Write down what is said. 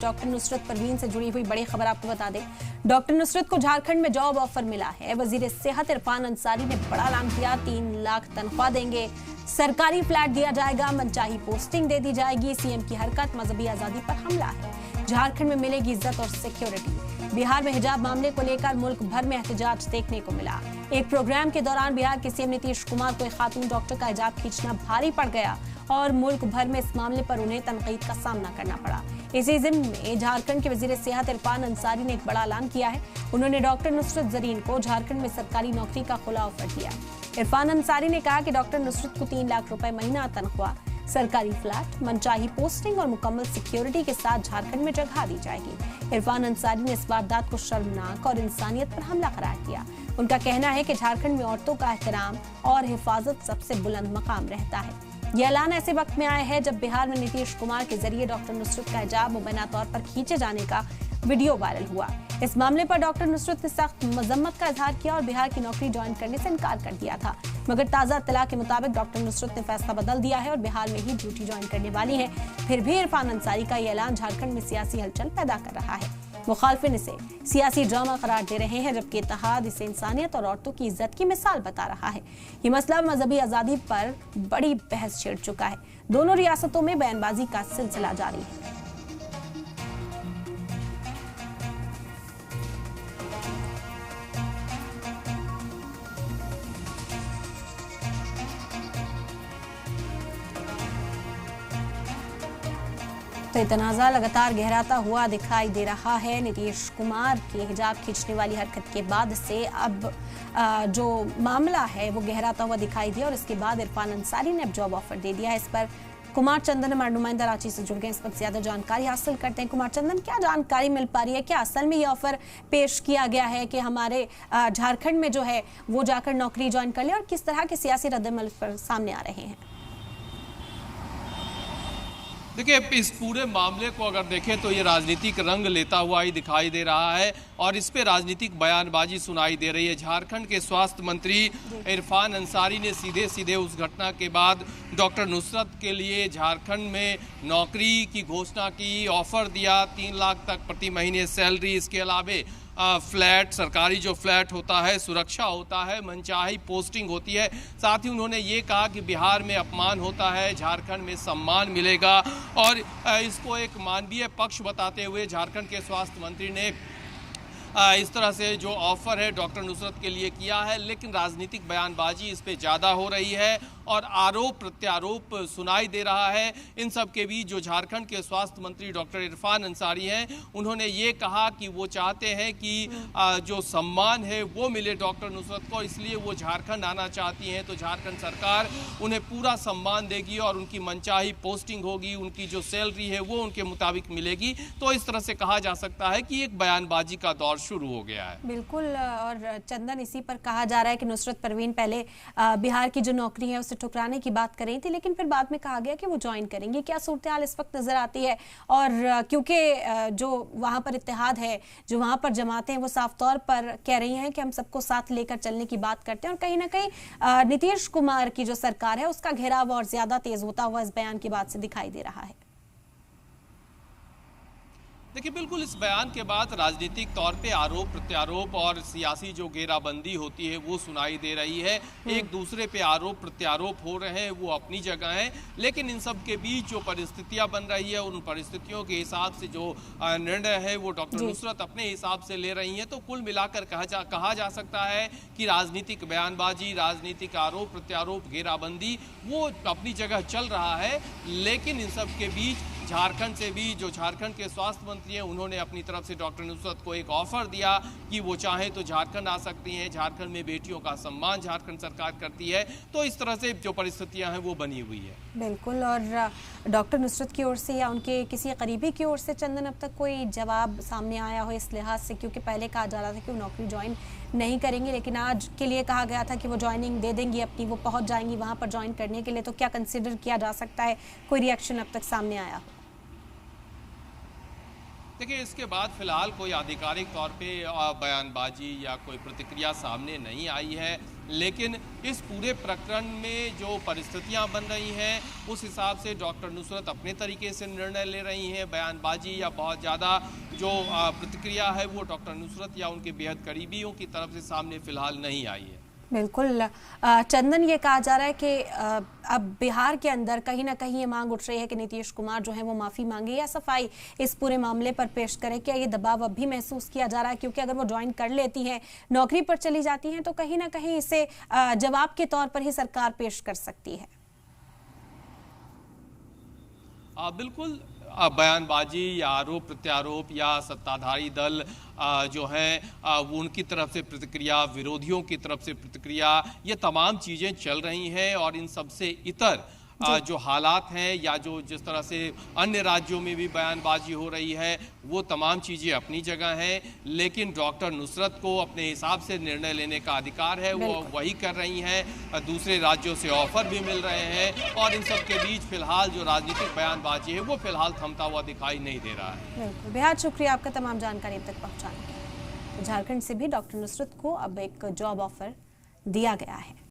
Doctor Nusrat Parveen से जुड़ी हुई बड़ी खबर आपको बता दें। डॉक्टर नुसरत को झारखंड में जॉब ऑफर मिला है। वजीर सेहत इरफान अंसारी ने बड़ा ऐलान किया, 3 लाख तनख्वाह देंगे, सरकारी फ्लैट दिया जाएगा, मनचाही पोस्टिंग दे दी जाएगी। सीएम की हरकत मजहबी आजादी पर हमला है। झारखंड में मिलेगी इज्जत और सिक्योरिटी। बिहार में हिजाब मामले को लेकर मुल्क भर में एहतजाज देखने को मिला। एक प्रोग्राम के दौरान बिहार के सीएम नीतीश कुमार को एक खातून डॉक्टर का हिजाब खींचना भारी पड़ गया और मुल्क भर में इस मामले पर उन्हें तनकीद का सामना करना पड़ा। इसी जिम्मे में झारखंड के वजीर सेहत इरफान अंसारी ने एक बड़ा ऐलान किया है। उन्होंने डॉक्टर नुसरत जरीन को झारखंड में सरकारी नौकरी का खुला ऑफर दिया। इरफान अंसारी ने कहा कि डॉक्टर नुसरत को 3 लाख रुपए महीना तनख्वाह, सरकारी फ्लैट, मनचाही पोस्टिंग और मुकम्मल सिक्योरिटी के साथ झारखंड में जगह दी जाएगी। इरफान अंसारी ने इस वारदात को शर्मनाक और इंसानियत पर हमला करार दिया। उनका कहना है कि झारखंड में औरतों का एहतराम और हिफाजत सबसे बुलंद मकाम रहता है। ये ऐलान ऐसे वक्त में आया है जब बिहार में नीतीश कुमार के जरिए डॉक्टर नुसरत का हिजाब मुबैना तौर पर खींचे जाने का वीडियो वायरल हुआ। इस मामले पर डॉक्टर नुसरत ने सख्त मजम्मत का इजहार किया और बिहार की नौकरी ज्वाइन करने से इनकार कर दिया था। मगर ताजा इत्तला के मुताबिक डॉक्टर नुसरत ने फैसला बदल दिया है और बिहार में ही ड्यूटी ज्वाइन करने वाली है। फिर भी इरफान अंसारी का ये ऐलान झारखंड में सियासी हलचल पैदा कर रहा है। मुखालफिन इसे सियासी ड्रामा करार दे रहे हैं, जबकि इत्तेहाद इसे इंसानियत और औरतों की इज्जत की मिसाल बता रहा है। ये मसला मजहबी आजादी पर बड़ी बहस छिड़ चुका है। दोनों रियासतों में बयानबाजी का सिलसिला जारी है। तो तनाज़ा लगातार गहराता हुआ दिखाई दे रहा है। नीतीश कुमार के हिजाब खींचने वाली हरकत के बाद से अब जो मामला है वो गहराता हुआ दिखाई दिया और इसके बाद इरफान अंसारी ने अब जॉब ऑफर दे दिया है। इस पर कुमार चंदन हमारे नुमाइंदा रांची से जुड़ गए, इस वक्त ज्यादा जानकारी हासिल करते हैं। कुमार चंदन, क्या जानकारी मिल पा रही है? क्या असल में ये ऑफर पेश किया गया है कि हमारे झारखंड में जो है वो जाकर नौकरी ज्वाइन कर ले, और किस तरह के सियासी रद्दमल पर सामने आ रहे हैं? देखिए, इस पूरे मामले को अगर देखें तो ये राजनीतिक रंग लेता हुआ ही दिखाई दे रहा है और इस पे राजनीतिक बयानबाजी सुनाई दे रही है। झारखंड के स्वास्थ्य मंत्री इरफान अंसारी ने सीधे सीधे उस घटना के बाद डॉक्टर नुसरत के लिए झारखंड में नौकरी की घोषणा की, ऑफर दिया, 3 लाख तक प्रति महीने सैलरी, इसके अलावे फ्लैट, सरकारी जो फ्लैट होता है, सुरक्षा होता है, मनचाही पोस्टिंग होती है। साथ ही उन्होंने ये कहा कि बिहार में अपमान होता है, झारखंड में सम्मान मिलेगा और इसको एक मानवीय पक्ष बताते हुए झारखंड के स्वास्थ्य मंत्री ने इस तरह से जो ऑफर है डॉक्टर नुसरत के लिए किया है। लेकिन राजनीतिक बयानबाजी इस पे ज़्यादा हो रही है और आरोप प्रत्यारोप सुनाई दे रहा है। इन सब के बीच जो झारखंड के स्वास्थ्य मंत्री डॉक्टर इरफान अंसारी हैं, उन्होंने ये कहा कि वो चाहते हैं कि जो सम्मान है वो मिले डॉक्टर नुसरत को, इसलिए वो झारखंड आना चाहती हैं। तो झारखंड सरकार उन्हें पूरा सम्मान देगी और उनकी मनचाही पोस्टिंग होगी, उनकी जो सैलरी है वो उनके मुताबिक मिलेगी। तो इस तरह से कहा जा सकता है कि एक बयानबाजी का दौर शुरू हो गया है। बिल्कुल, और चंदन, इसी पर कहा जा रहा है कि नुसरत परवीन पहले बिहार की जो नौकरी है उसे ठुकराने की बात कर रही थी, लेकिन फिर बाद में कहा गया कि वो ज्वाइन करेंगे। क्या सूरत हाल इस वक्त नजर आती है? और क्योंकि जो वहां पर इत्तेहाद है, जो वहां पर जमातें हैं, वो साफ तौर पर कह रही हैं कि हम सबको साथ लेकर चलने की बात करते हैं, और कहीं ना कहीं नीतीश कुमार की जो सरकार है उसका घेराव और ज्यादा तेज होता हुआ इस बयान के बाद से दिखाई दे रहा है। देखिए, बिल्कुल इस बयान के बाद राजनीतिक तौर पे आरोप प्रत्यारोप और सियासी जो घेराबंदी होती है वो सुनाई दे रही है। एक दूसरे पे आरोप प्रत्यारोप हो रहे हैं, वो अपनी जगह हैं, लेकिन इन सब के बीच जो परिस्थितियां बन रही है उन परिस्थितियों के हिसाब से जो निर्णय है वो डॉक्टर नुसरत अपने हिसाब से ले रही हैं। तो कुल मिलाकर कहा जा सकता है कि राजनीतिक बयानबाजी, राजनीतिक आरोप प्रत्यारोप, घेराबंदी वो अपनी जगह चल रहा है। लेकिन इन सब के बीच झारखंड से भी जो झारखंड के स्वास्थ्य मंत्री हैं, उन्होंने अपनी तरफ से डॉक्टर नुसरत को एक ऑफर दिया कि वो चाहे तो झारखंड आ सकती हैं। झारखंड में बेटियों का सम्मान झारखंड सरकार करती है। तो इस तरह से जो परिस्थितियां हैं वो बनी हुई है। बिल्कुल, और डॉक्टर नुसरत की ओर से या उनके किसी करीबी की ओर से चंदन अब तक कोई जवाब सामने आया हो इस लिहाज से? क्योंकि पहले कहा जा रहा था कि वो नौकरी ज्वाइन नहीं करेंगे, लेकिन आज के लिए कहा गया था कि वो ज्वाइनिंग दे देंगी अपनी, वो पहुंच जाएंगी वहां पर ज्वाइन करने के लिए। तो क्या कंसिडर किया जा सकता है? कोई रिएक्शन अब तक सामने आया हो? देखिए, इसके बाद फिलहाल कोई आधिकारिक तौर पे बयानबाजी या कोई प्रतिक्रिया सामने नहीं आई है, लेकिन इस पूरे प्रकरण में जो परिस्थितियां बन रही हैं उस हिसाब से डॉक्टर नुसरत अपने तरीके से निर्णय ले रही हैं। बयानबाजी या बहुत ज़्यादा जो प्रतिक्रिया है वो डॉक्टर नुसरत या उनके बेहद करीबियों की तरफ से सामने फिलहाल नहीं आई है। बिल्कुल चंदन, ये कहा जा रहा है कि अब बिहार के अंदर कहीं ना कहीं ये मांग उठ रही है कि नीतीश कुमार जो है वो माफी मांगे या सफाई इस पूरे मामले पर पेश करें। क्या ये दबाव अब भी महसूस किया जा रहा है? क्योंकि अगर वो ज्वाइन कर लेती हैं, नौकरी पर चली जाती हैं, तो कहीं ना कहीं इसे जवाब के तौर पर ही सरकार पेश कर सकती है। बिल्कुल, बयानबाजी या आरोप प्रत्यारोप या सत्ताधारी दल जो है वो उनकी तरफ से प्रतिक्रिया, विरोधियों की तरफ से प्रतिक्रिया, ये तमाम चीज़ें चल रही हैं और इन सबसे इतर जो हालात हैं या जो जिस तरह से अन्य राज्यों में भी बयानबाजी हो रही है वो तमाम चीज़ें अपनी जगह हैं, लेकिन डॉक्टर नुसरत को अपने हिसाब से निर्णय लेने का अधिकार है, वो वही कर रही हैं। दूसरे राज्यों से ऑफर भी मिल रहे हैं और इन सब के बीच फिलहाल जो राजनीतिक बयानबाजी है वो फिलहाल थमता हुआ दिखाई नहीं दे रहा है। बिल्कुल, बेहद शुक्रिया आपका तमाम जानकारी अब तक पहुँचाने के लिए। झारखंड से भी डॉक्टर नुसरत को अब एक जॉब ऑफर दिया गया है।